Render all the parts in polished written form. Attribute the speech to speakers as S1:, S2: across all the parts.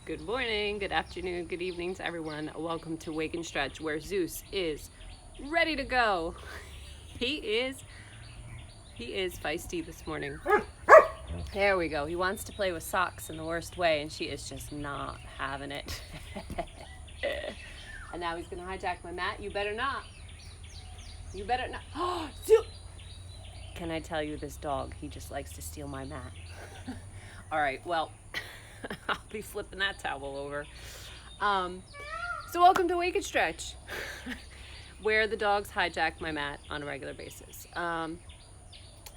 S1: Good morning, good afternoon, good evening to everyone. Welcome to Wake and Stretch, where Zeus is ready to go. He is feisty this morning. There we go. He wants to play with socks in the worst way, and she is just not having it. And now he's gonna hijack my mat. You better not. You better not. Oh, Zeus! Can I tell you, this dog, he just likes to steal my mat. All right, well, I'll be flipping that towel over. So welcome to Wake and Stretch, where the dogs hijack my mat on a regular basis. So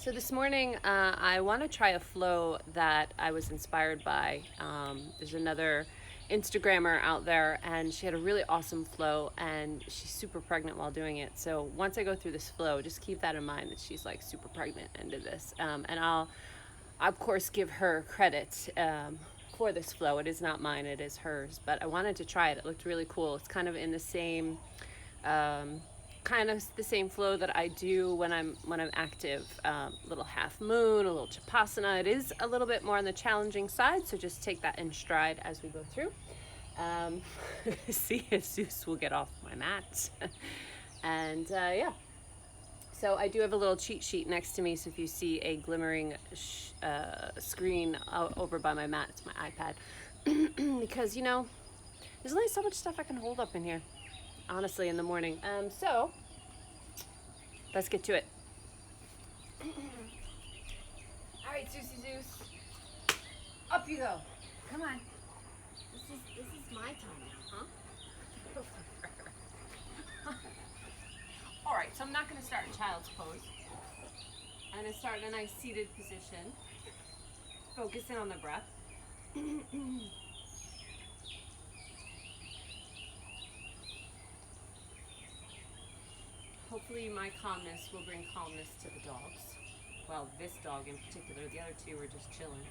S1: this morning, I want to try a flow that I was inspired by. There's another Instagrammer out there, and she had a really awesome flow, and she's super pregnant while doing it. So once I go through this flow, just keep that in mind, that she's like super pregnant into this. And I'll, of course, give her credit for this flow. It is not mine, it is hers, but I wanted to try it. It looked really cool. It's kind of in the same flow that I do when I'm active. Little half moon, a little chapasana. It is a little bit more on the challenging side, so just take that in stride as we go through. See if Zeus will get off my mat. And yeah. So I do have a little cheat sheet next to me, so if you see a glimmering screen over by my mat, it's my iPad. Because, you know, there's only so much stuff I can hold up in here, honestly, in the morning. So let's get to it. All right, Zeus. Up you go. Come on. This is my time now, huh? All right, so I'm not going to start in child's pose. I'm going to start in a nice seated position. Focusing on the breath. Hopefully my calmness will bring calmness to the dogs. Well, this dog in particular. The other two were just chilling.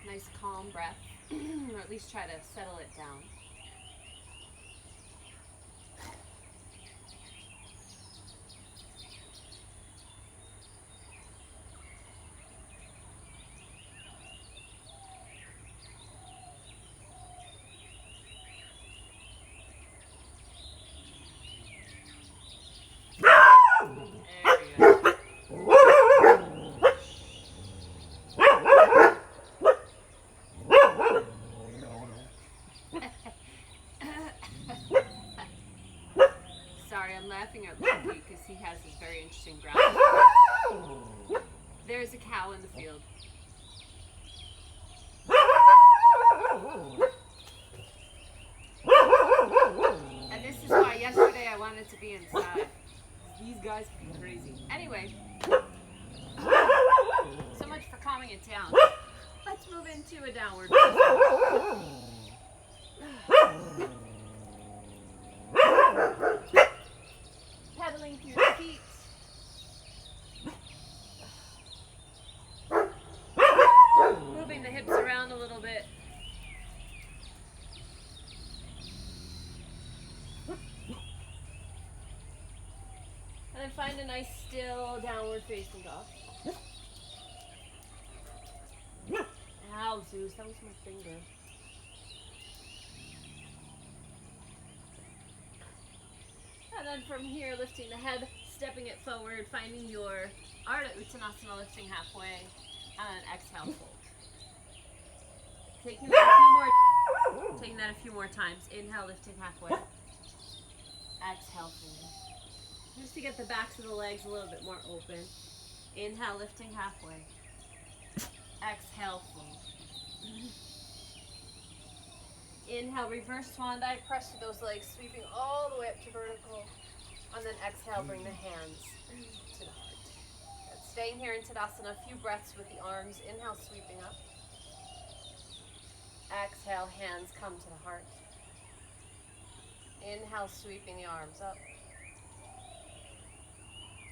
S1: Nice calm breath. Or at least try to settle it down. Laughing at Lokey because he has this very interesting growl. There's a cow in the field. And this is why yesterday I wanted to be inside. These guys can be crazy. Anyway, so much for calming it down. Let's move into a downward facing. Pedaling through the feet. Moving the hips around a little bit. And then find a nice still downward facing dog. Ow, Zeus, that was my finger. And then from here, lifting the head, stepping it forward, finding your Ardha Uttanasana, lifting halfway, and exhale, fold. Taking that a few more times. Inhale, lifting halfway. Exhale, fold. Just to get the backs of the legs a little bit more open. Inhale, lifting halfway. Exhale, fold. Inhale, reverse swan dive, press through those legs, sweeping all the way up to vertical. And then exhale, bring the hands to the heart. And staying here in Tadasana, a few breaths with the arms. Inhale, sweeping up. Exhale, hands come to the heart. Inhale, sweeping the arms up.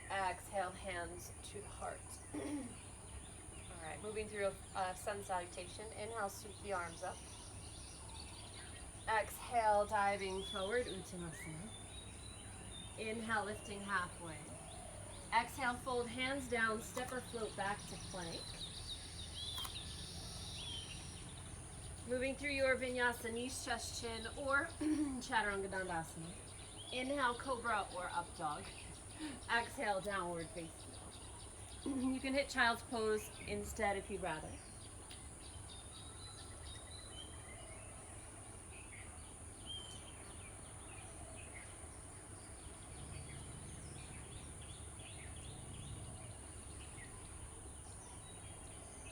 S1: Exhale, hands to the heart. All right, moving through a sun salutation. Inhale, sweep the arms up. Exhale, diving forward, Uttanasana. Inhale, lifting halfway. Exhale, fold hands down, step or float back to plank. Moving through your vinyasa, knees, chest, chin, or chaturanga dandasana. Inhale, cobra or up dog. Exhale, downward facing dog. You can hit child's pose instead if you'd rather.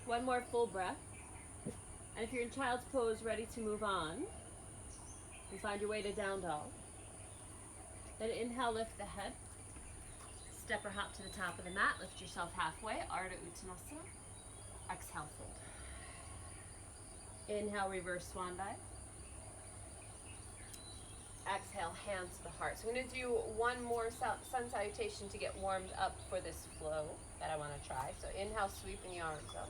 S1: One more full breath. And if you're in child's pose, ready to move on, you find your way to down dog. Then inhale, lift the head. Step or hop to the top of the mat. Lift yourself halfway, Ardha Uttanasana. Exhale, fold. Inhale, reverse swan dive. Exhale, hands to the heart. So I'm going to do one more sun salutation to get warmed up for this flow that I want to try. So inhale, sweeping the arms up.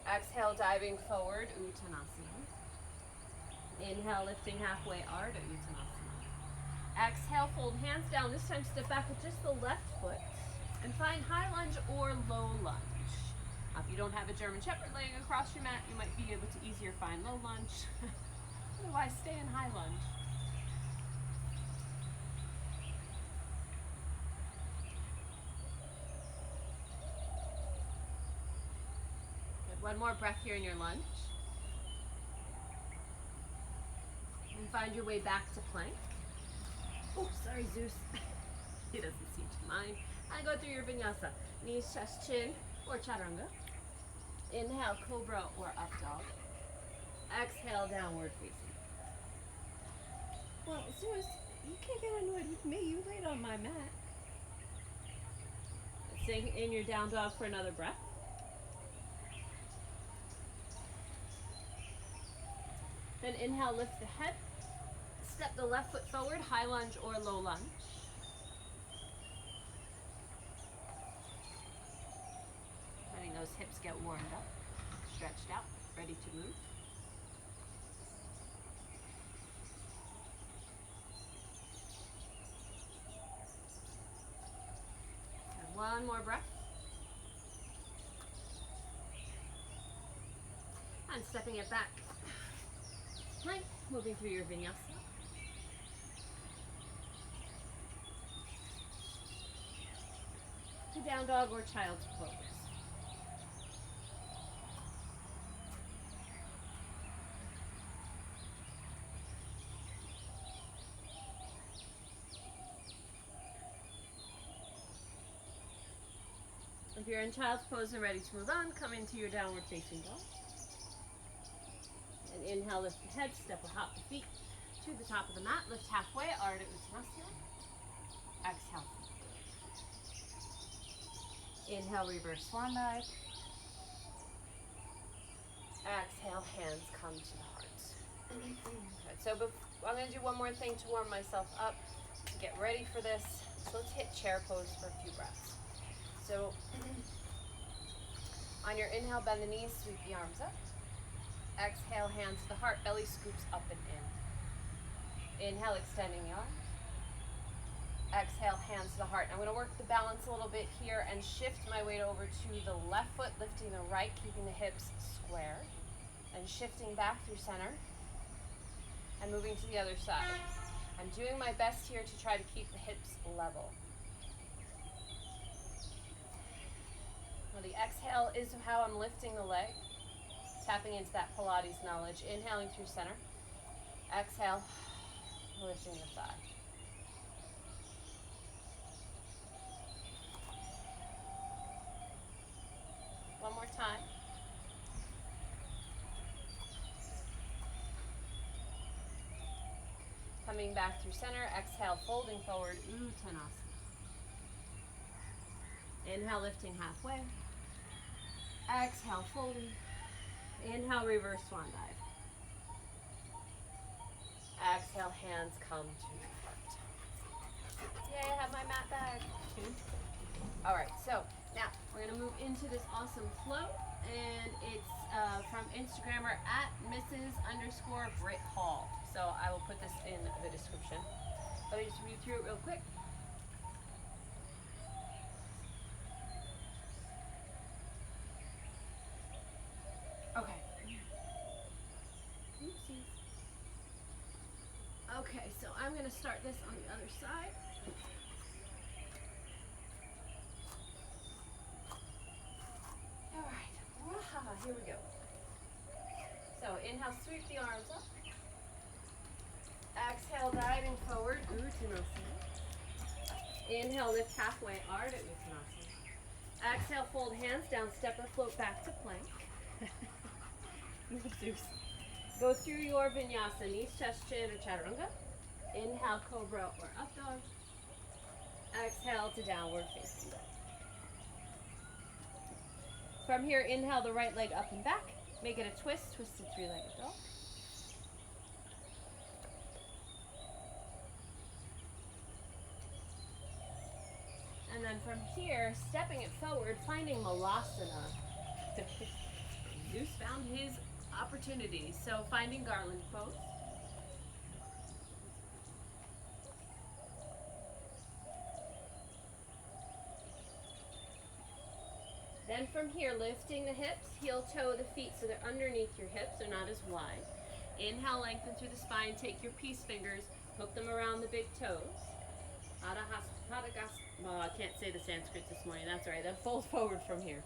S1: Exhale, diving forward, Uttanasana. Inhale, lifting halfway, Ardha Uttanasana. Exhale, fold hands down. This time step back with just the left foot and find high lunge or low lunge. If you don't have a German Shepherd laying across your mat, you might be able to easier find low lunge. Otherwise, stay in high lunge. One more breath here in your lunge. And find your way back to plank. Oh, sorry, Zeus. He doesn't seem to mind. And go through your vinyasa. Knees, chest, chin, or chaturanga. Inhale, cobra or up dog. Exhale, downward facing. Well, Zeus, you can't get annoyed with me. You laid on my mat. Stay in your down dog for another breath. Then inhale, lift the head. Step the left foot forward, high lunge or low lunge. Letting those hips get warmed up, stretched out, ready to move. And one more breath. And stepping it back. Plank, moving through your vinyasa. To down dog or child's pose. If you're in child's pose and ready to move on, come into your downward facing dog. And inhale, lift the head, step or hop the feet to the top of the mat. Lift halfway, Ardha Uttanasana. Exhale. Inhale, reverse swan dive. Exhale, hands come to the heart. Good. So I'm going to do one more thing to warm myself up, to get ready for this. So let's hit chair pose for a few breaths. So on your inhale, bend the knees, sweep the arms up. Exhale, hands to the heart, belly scoops up and in. Inhale, extending the arms. Exhale, hands to the heart. I'm going to work the balance a little bit here and shift my weight over to the left foot, lifting the right, keeping the hips square. And shifting back through center and moving to the other side. I'm doing my best here to try to keep the hips level. Now the exhale is how I'm lifting the leg. Tapping into that Pilates knowledge. Inhaling through center. Exhale, lifting the thigh. One more time. Coming back through center. Exhale, folding forward, Uttanasana. Inhale, lifting halfway. Exhale, folding. Inhale, reverse swan dive. Exhale, hands come to the heart. Yay, I have my mat bag. All right, so now we're going to move into this awesome flow, and it's from Instagrammer at Mrs._Brit Hall. So I will put this in the description. Let me just read through it real quick. Okay, so I'm going to start this on the other side. All right, here we go. So inhale, sweep the arms up. Exhale, diving forward, Uttanasana. Inhale, lift halfway, Ardha Uttanasana. Exhale, fold hands down, step or float back to plank. Zeus. Go through your vinyasa, knees, chest, chin, or chaturanga. Inhale, cobra or up dog. Exhale to downward facing dog. From here, inhale the right leg up and back. Make it a twist, twisted three-legged dog. And then from here, stepping it forward, finding Malasana. Zeus found his opportunity. So finding garland pose. Then from here, lifting the hips, heel toe the feet so they're underneath your hips, they're not as wide. Inhale, lengthen through the spine, take your peace fingers, hook them around the big toes. I can't say the Sanskrit this morning, that's all right. Then fold forward from here.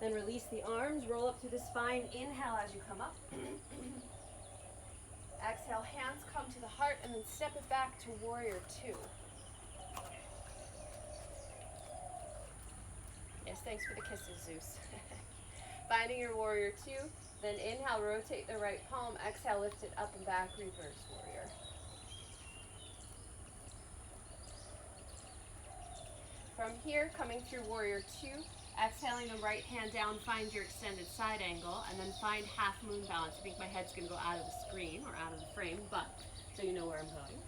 S1: Then release the arms, roll up through the spine, inhale as you come up. Exhale, hands come to the heart, and then step it back to warrior two. Yes, thanks for the kisses, Zeus. Finding your warrior two, then inhale, rotate the right palm, exhale, lift it up and back, reverse warrior. From here, coming through warrior two, exhaling the right hand down, find your extended side angle, and then find half moon balance. I think my head's going to go out of the screen or out of the frame, but so you know where I'm going.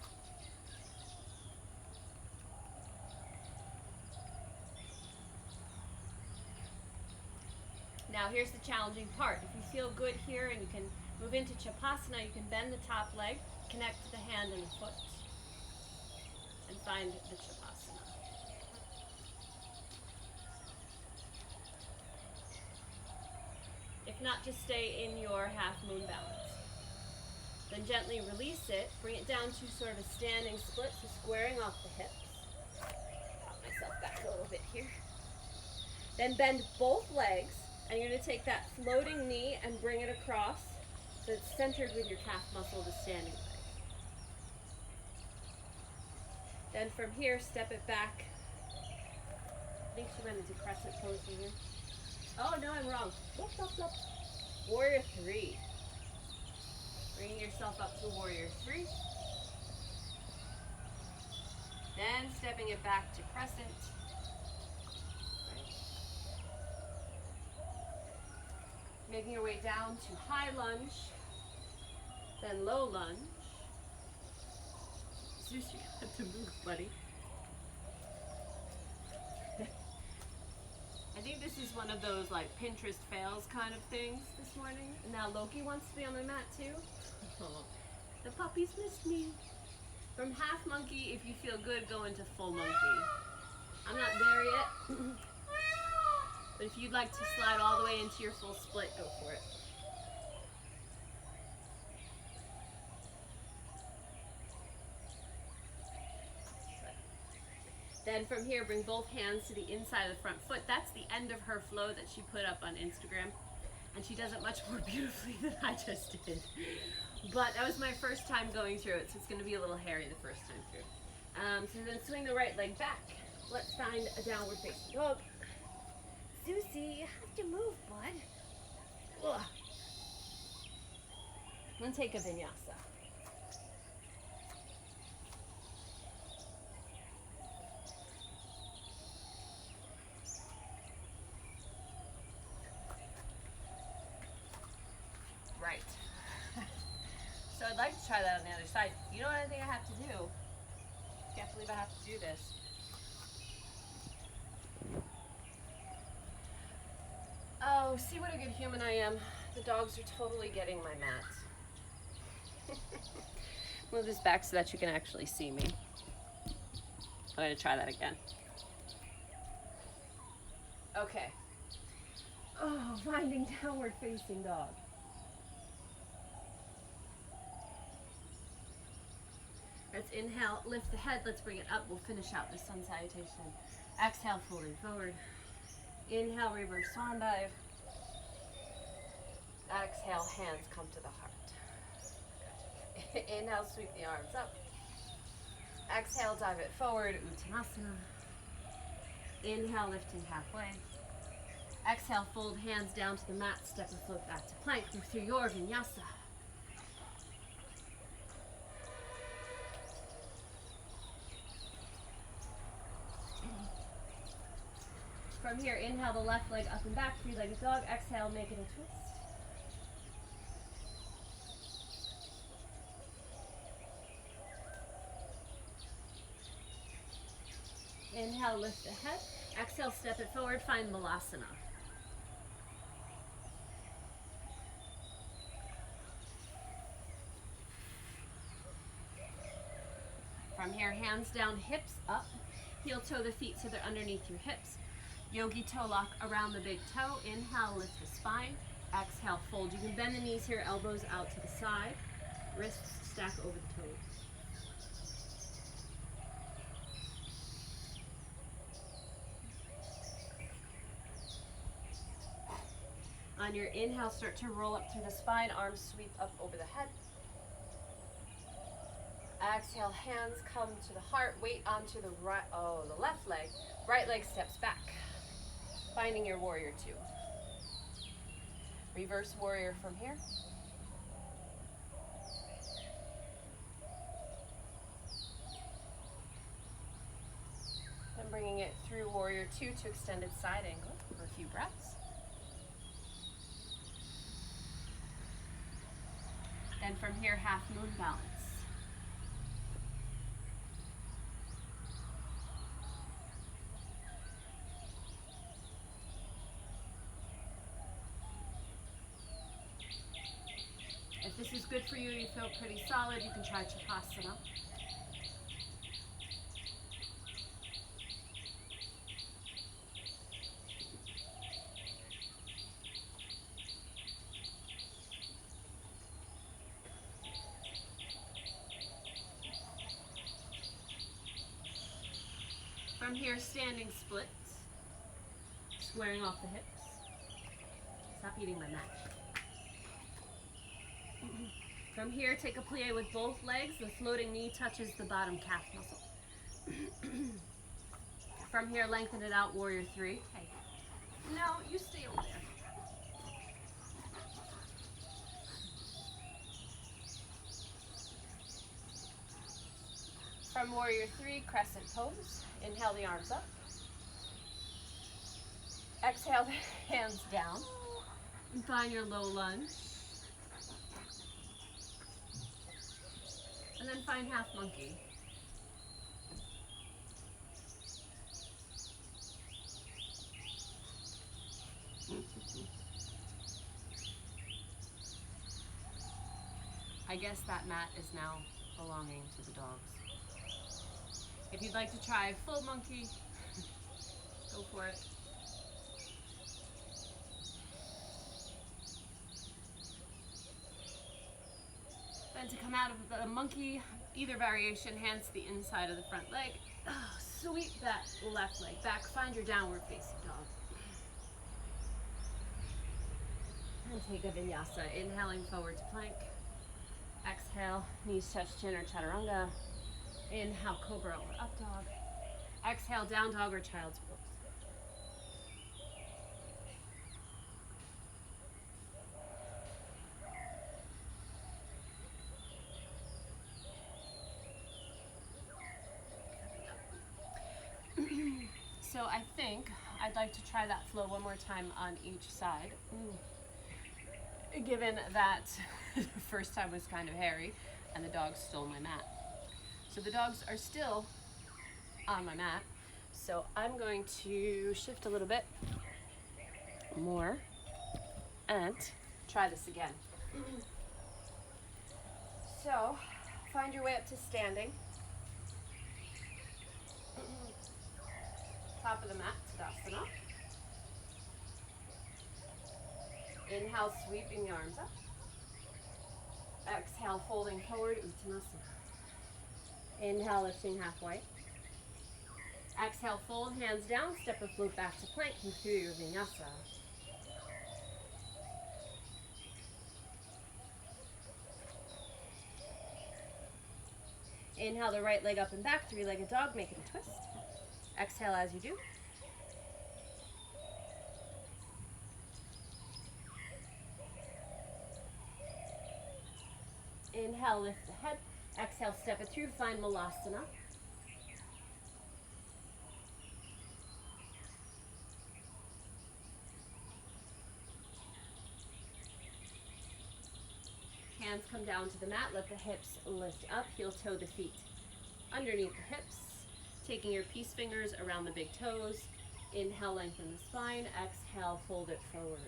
S1: Now here's the challenging part. If you feel good here and you can move into Chapasana, you can bend the top leg, connect to the hand and the foot, and find the Chapasana. If not, just stay in your half moon balance. Then gently release it, bring it down to sort of a standing split, so squaring off the hips. Pop myself back a little bit here. Then bend both legs, and you're going to take that floating knee and bring it across so it's centered with your calf muscle, the standing leg. Then from here, step it back. I think she went into crescent pose here. Oh, no, I'm wrong. Flip, flip, flip. Warrior three. Bringing yourself up to warrior three. Then stepping it back to crescent. Right. Making your way down to high lunge. Then low lunge. Zeus, you have to move, buddy. I think this is one of those like Pinterest fails kind of things this morning. And now Lokey wants to be on my mat too. Oh, the puppies missed me. From half monkey, if you feel good, go into full monkey. I'm not there yet. But if you'd like to slide all the way into your full split, go for it. Then from here, bring both hands to the inside of the front foot. That's the end of her flow that she put up on Instagram. And she does it much more beautifully than I just did. But that was my first time going through it, so it's going to be a little hairy the first time through. So then swing the right leg back. Let's find a downward facing dog. Zeusy, you have to move, bud. Ugh. Then take a vinyasa. Right. So I'd like to try that on the other side. You know what I think I have to do? Can't believe I have to do this. Oh, see what a good human I am. The dogs are totally getting my mat. Move this back so that you can actually see me. I'm going to try that again. Okay. Oh, finding downward facing dog. Let's inhale, lift the head, let's bring it up. We'll finish out the sun salutation. Exhale, folding forward. Inhale, reverse swan dive. Exhale, hands come to the heart. Inhale, sweep the arms up. Exhale, dive it forward, Uttanasana. Inhale, lifting halfway. Exhale, fold hands down to the mat, step and float back to plank. Move through your vinyasa. From here, inhale the left leg up and back, three-legged dog. Exhale, make it a twist. Inhale, lift the head. Exhale, step it forward, find Balasana. From here, hands down, hips up. Heel toe the feet so they're underneath your hips. Yogi toe lock around the big toe. Inhale, lift the spine. Exhale, fold. You can bend the knees here, elbows out to the side. Wrists stack over the toes. On your inhale, start to roll up through the spine, arms sweep up over the head. Exhale, hands come to the heart, weight onto the right, the left leg. Right leg steps back, finding your warrior two. Reverse warrior from here. Then bringing it through warrior two to extended side angle for a few breaths. Then from here, half moon balance. If this is good for you, you feel pretty solid, you can try Chakasana. From here, standing splits, squaring off the hips. Stop eating my mat. From here, take a plie with both legs. The floating knee touches the bottom calf muscle. From here, lengthen it out, warrior three. Hey, no, you stay over there. From warrior three, crescent pose. Inhale the arms up. Exhale the hands down. And find your low lunge. And then find half monkey. I guess that mat is now belonging to the dogs. If you'd like to try full monkey, go for it. Then to come out of the monkey, either variation, hands to the inside of the front leg. Sweep that left leg back. Find your downward facing dog. And take a vinyasa. Inhaling forward to plank. Exhale, knees touch chin or chaturanga. Inhale, cobra or up dog. Exhale, down dog or child's pose. So I think I'd like to try that flow one more time on each side. Given that the first time was kind of hairy and the dogs stole my mat. So the dogs are still on my mat. So I'm going to shift a little bit more and try this again. So find your way up to standing. Top of the mat, Tadasana. Inhale, sweeping the arms up. Exhale, folding forward, Uttanasana. Inhale, lifting halfway. Exhale, fold hands down, step or float back to plank, and through your vinyasa. Inhale the right leg up and back, three-legged dog, make it a twist. Exhale as you do. Inhale, lift the head. Exhale, step it through, find Malasana. Hands come down to the mat, let the hips lift up, heel toe the feet underneath the hips, taking your peace fingers around the big toes. Inhale, lengthen the spine. Exhale, fold it forward.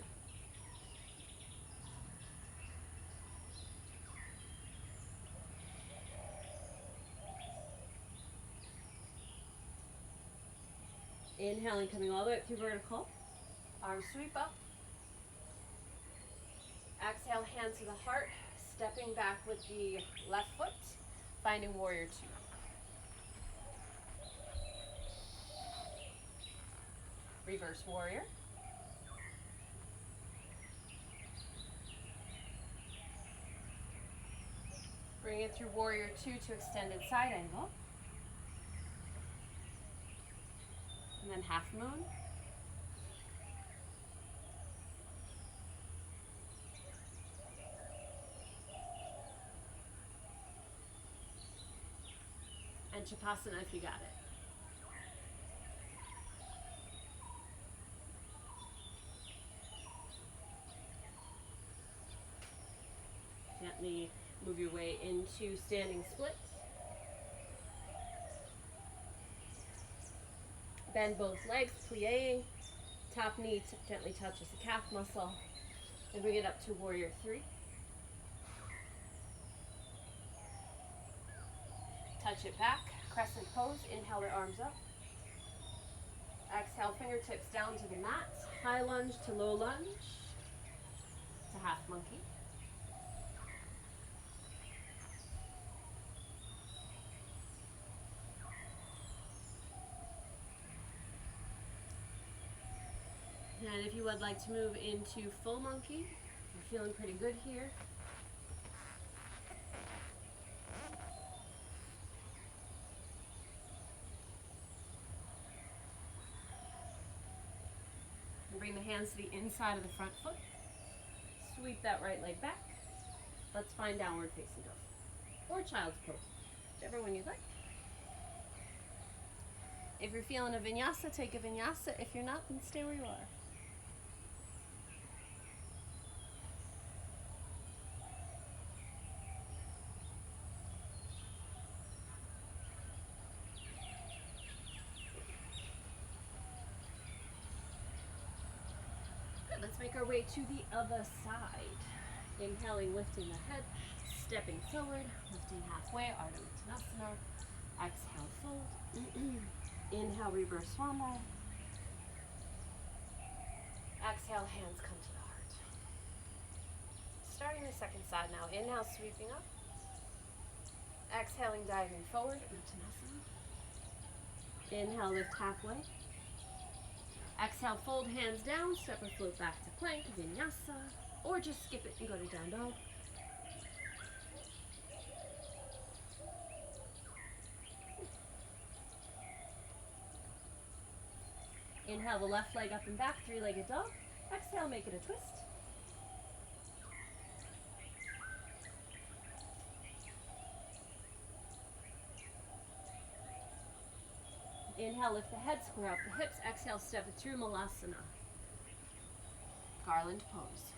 S1: Inhaling, coming all the way up through vertical. Arms sweep up. Exhale, hands to the heart. Stepping back with the left foot. Finding warrior two. Reverse warrior. Bring it through warrior two to extended side angle. And then half moon. And Chapasana if you got it. Gently move your way into standing split. Bend both legs, plieing. Top knee gently touches the calf muscle. And bring it up to warrior three. Touch it back, crescent pose. Inhale their arms up. Exhale, fingertips down to the mat. High lunge to low lunge to half monkey. And if you would like to move into full monkey, you're feeling pretty good here. And bring the hands to the inside of the front foot. Sweep that right leg back. Let's find downward facing dog. Or child's pose, whichever one you'd like. If you're feeling a vinyasa, take a vinyasa. If you're not, then stay where you are. Let's make our way to the other side. Inhaling, lifting the head, stepping forward, lifting halfway, Ardha Uttanasana. Exhale, fold. Inhale, reverse swan dive. Exhale, hands come to the heart. Starting the second side now. Inhale, sweeping up. Exhaling, diving forward, Uttanasana. Inhale, lift halfway. Exhale, fold hands down, step or float back to plank, vinyasa, or just skip it and go to down dog. Inhale the left leg up and back, three-legged dog. Exhale, make it a twist. Inhale, lift the head, square out the hips. Exhale, step it through Malasana. Garland pose.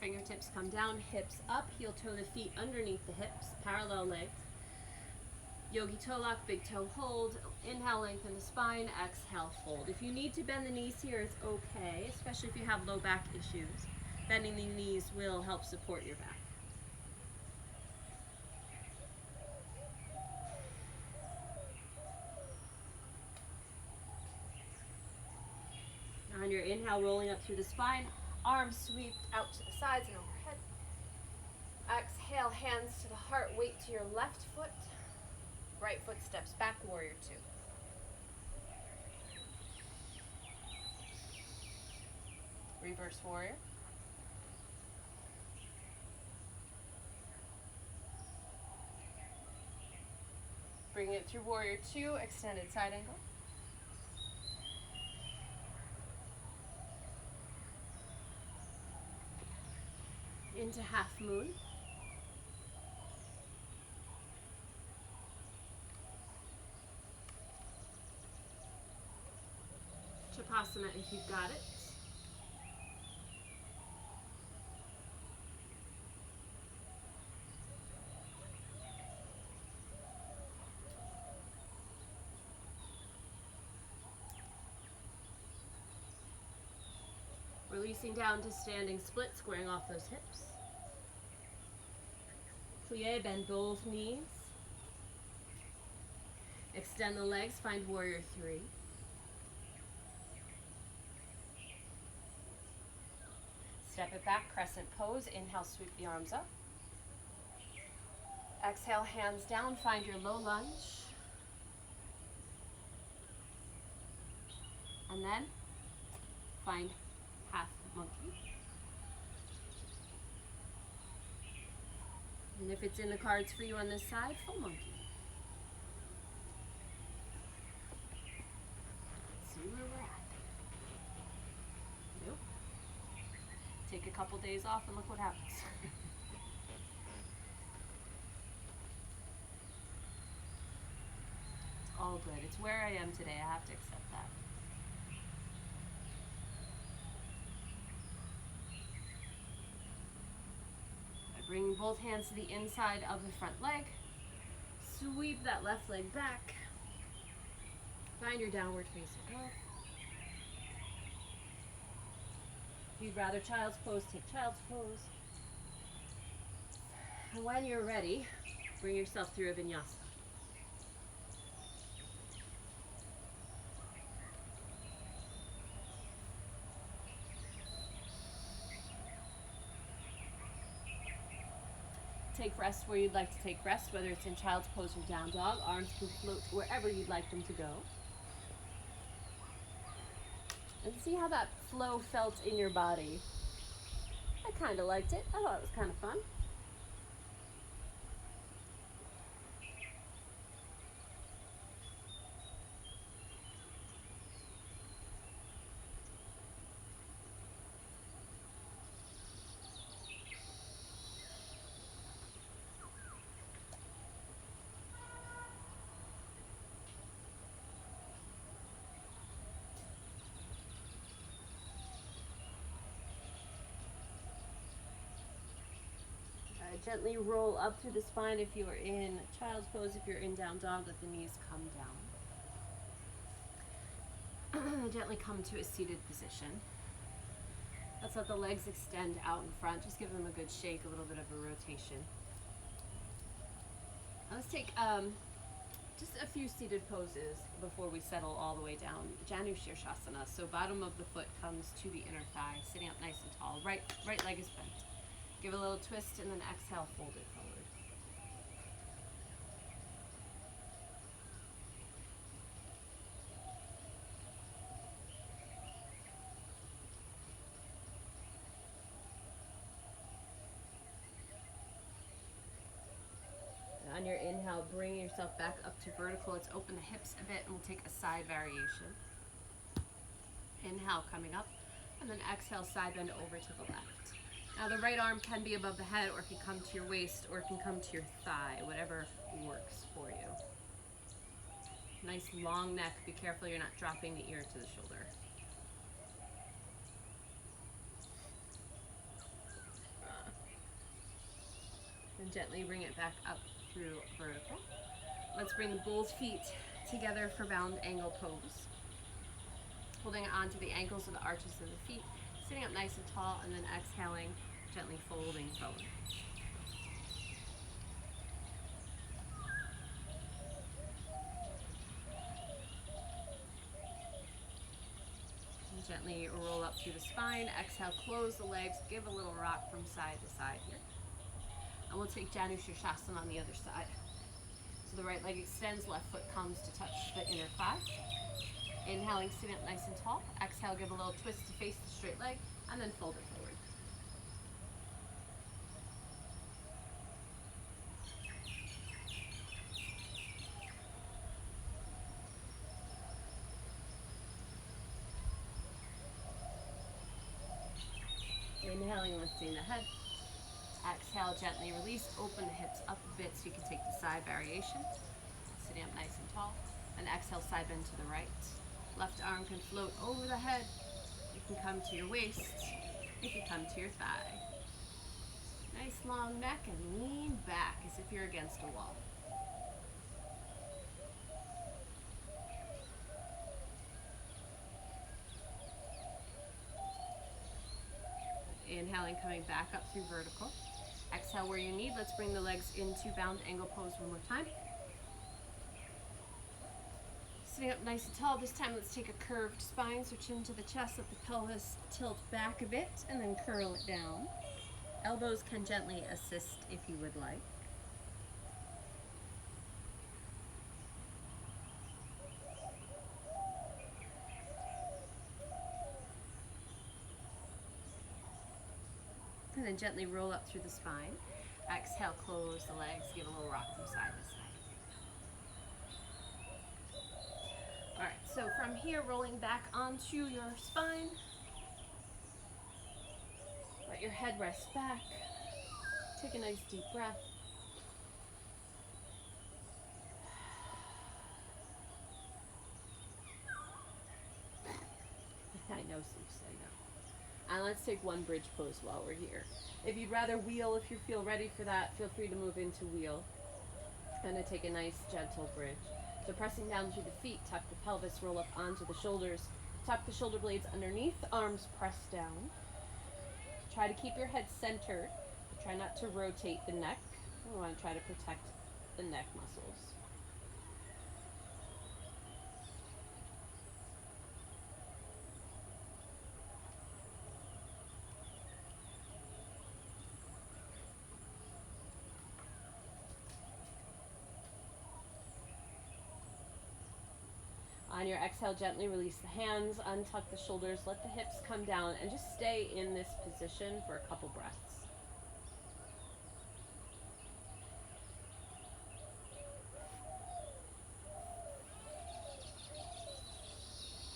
S1: Fingertips come down, hips up, heel toe the feet underneath the hips, parallel legs. Yogi toe lock, big toe hold. Inhale, lengthen the spine. Exhale, fold. If you need to bend the knees here, it's okay, especially if you have low back issues. Bending the knees will help support your back. On your inhale, rolling up through the spine, arms sweep out to the sides and overhead. Exhale, hands to the heart, weight to your left foot. Right foot steps back, warrior two. Reverse warrior. Bring it through warrior two, extended side angle. Into half moon. Shavasana if you've got it. Releasing down to standing split, squaring off those hips. Plie, bend both knees. Extend the legs, find warrior three. Step it back, crescent pose. Inhale, sweep the arms up. Exhale, hands down, find your low lunge. And then find half monkey. And if it's in the cards for you on this side, full monkey. Let's see where we're at. Nope. Take a couple days off and look what happens. It's all good. It's where I am today. I have to accept that. Bring both hands to the inside of the front leg. Sweep that left leg back. Find your downward facing dog. If you'd rather child's pose, take child's pose. And when you're ready, bring yourself through a vinyasa. Take rest where you'd like to take rest, whether it's in child's pose or down dog. Arms can float wherever you'd like them to go. And see how that flow felt in your body. I kind of liked it. I thought it was kind of fun. Gently roll up through the spine if you are in child's pose. If you're in down dog, let the knees come down. Gently come to a seated position. Let's let the legs extend out in front. Just give them a good shake, a little bit of a rotation. Let's take just a few seated poses before we settle all the way down. Janu Shirshasana. So bottom of the foot comes to the inner thigh, sitting up nice and tall. Right leg is bent. Give a little twist and then exhale, fold it forward. And on your inhale, bring yourself back up to vertical. Let's open the hips a bit and we'll take a side variation. Inhale, coming up, and then exhale, side bend over to the left. Now the right arm can be above the head, or it can come to your waist, or it can come to your thigh, whatever works for you. Nice long neck. Be careful you're not dropping the ear to the shoulder. And gently bring it back up through vertical. Let's bring both feet together for bound angle pose. Holding it onto the ankles or the arches of the feet. Sitting up nice and tall, and then exhaling, gently folding forward. And gently roll up through the spine. Exhale, close the legs, give a little rock from side to side here. And we'll take Janu Shirshasana on the other side. So the right leg extends, left foot comes to touch the inner thigh. Inhaling, sitting up nice and tall. Exhale, give a little twist to face the straight leg, and then fold it forward. Inhaling, lifting the head. Exhale, gently release, open the hips up a bit so you can take the side variation. Sitting up nice and tall. And exhale, side bend to the right. Left arm can float over the head. You can come to your waist. You can come to your thigh. Nice long neck and lean back as if you're against a wall. Inhaling, coming back up through vertical. Exhale where you need. Let's bring the legs into bound angle pose one more time. Sitting up nice and tall. This time let's take a curved spine, so chin to the chest, let the pelvis tilt back a bit, and then curl it down. Elbows can gently assist if you would like. And then gently roll up through the spine. Exhale, close the legs, give a little rock from side to side. All right, so from here, rolling back onto your spine. Let your head rest back. Take a nice deep breath. I know, Zeus, I know. And let's take one bridge pose while we're here. If you'd rather wheel, if you feel ready for that, feel free to move into wheel. And to take a nice gentle bridge. So pressing down through the feet, tuck the pelvis, roll up onto the shoulders, tuck the shoulder blades underneath, arms press down. Try to keep your head centered. Try not to rotate the neck. We want to try to protect the neck muscles. On your exhale, gently release the hands, untuck the shoulders, let the hips come down, and just stay in this position for a couple breaths.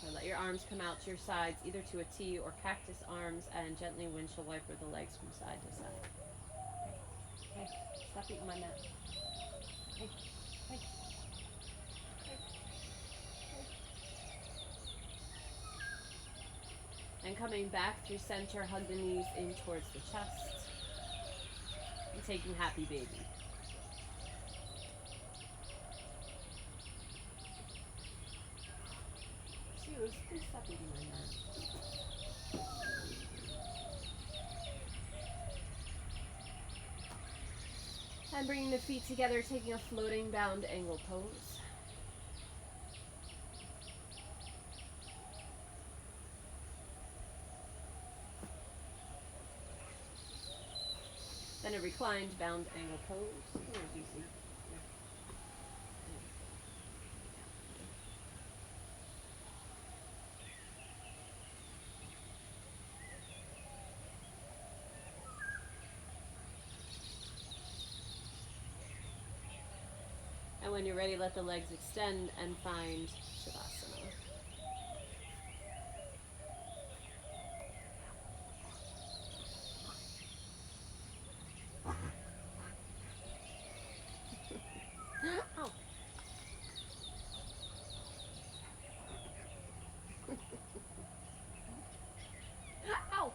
S1: So let your arms come out to your sides, either to a T or cactus arms, and gently windshield wiper the legs from side to side. Okay, stop eating my mat. Okay, okay. And coming back through center, hug the knees in towards the chest. And taking happy baby. Zeus, please stop eating my mat. And bringing the feet together, taking a floating bound angle pose. Then a reclined bound angle pose. Easy. And when you're ready, let the legs extend and find Shavasana. Ow. Ow.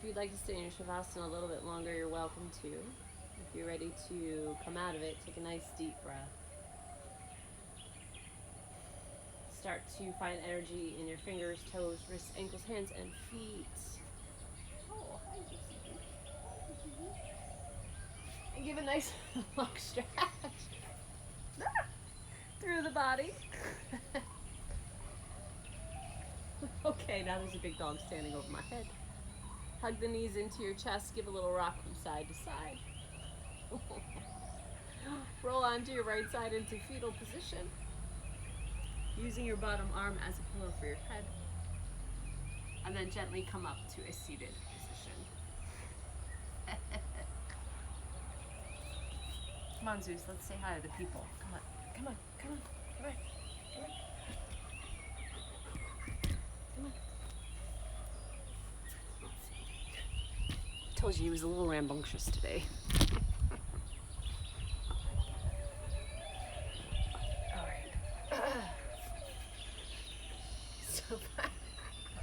S1: you'd like to stay in your Shavasana a little bit longer, you're welcome to. If you're ready to come out of it, take a nice deep breath. Start to find energy in your fingers, toes, wrists, ankles, hands, and feet. Oh, hi, Gypsy. And give a nice long stretch through the body. Okay, now there's a big dog standing over my head. Hug the knees into your chest, give a little rock from side to side. Roll onto your right side into fetal position, using your bottom arm as a pillow for your head. And then gently come up to a seated position. Come on, Zeus, let's say hi to the people. Come on, come on, come on, come on, come on. Come on. Told you he was a little rambunctious today. All right. So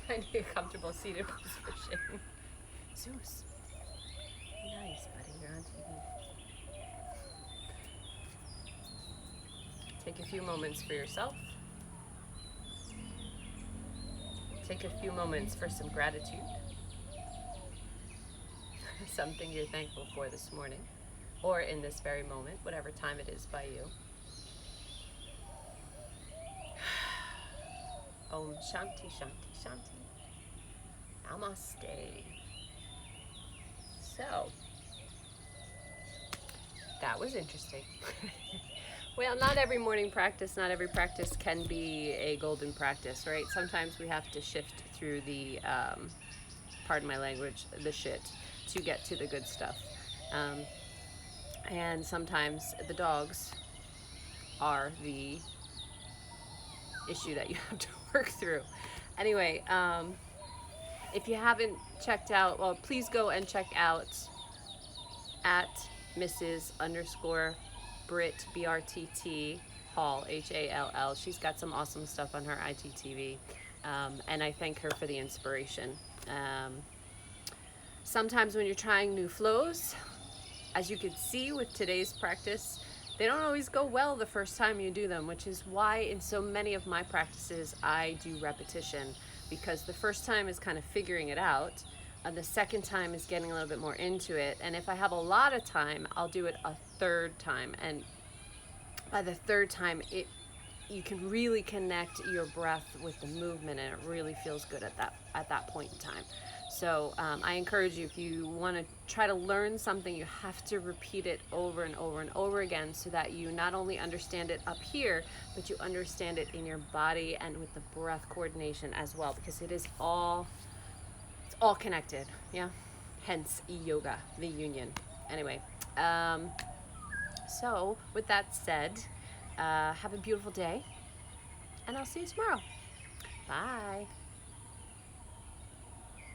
S1: find your comfortable seated position. Zeus, be nice, buddy. You're on TV. Take a few moments for yourself. Take a few moments for some gratitude. Something you're thankful for this morning, or in this very moment, whatever time it is by you. Om Shanti Shanti Shanti. Namaste. So, that was interesting. Well, not every morning practice, not every practice can be a golden practice, right? Sometimes we have to shift through the, pardon my language, the shit, to get to the good stuff. And sometimes the dogs are the issue that you have to work through. Anyway, if you haven't checked out, well, please go and check out at Mrs._Britt, B-R-T-T, Hall, H-A-L-L. She's got some awesome stuff on her IGTV, and I thank her for the inspiration. Sometimes when you're trying new flows, as you can see with today's practice, they don't always go well the first time you do them, which is why in so many of my practices I do repetition, because the first time is kind of figuring it out, and the second time is getting a little bit more into it, and if I have a lot of time, I'll do it a third time, and by the third time, you can really connect your breath with the movement, and it really feels good at that point in time. So I encourage you, if you want to try to learn something, you have to repeat it over and over and over again so that you not only understand it up here, but you understand it in your body and with the breath coordination as well, because it's all connected, yeah? Hence yoga, the union. Anyway, so with that said, have a beautiful day, and I'll see you tomorrow. Bye.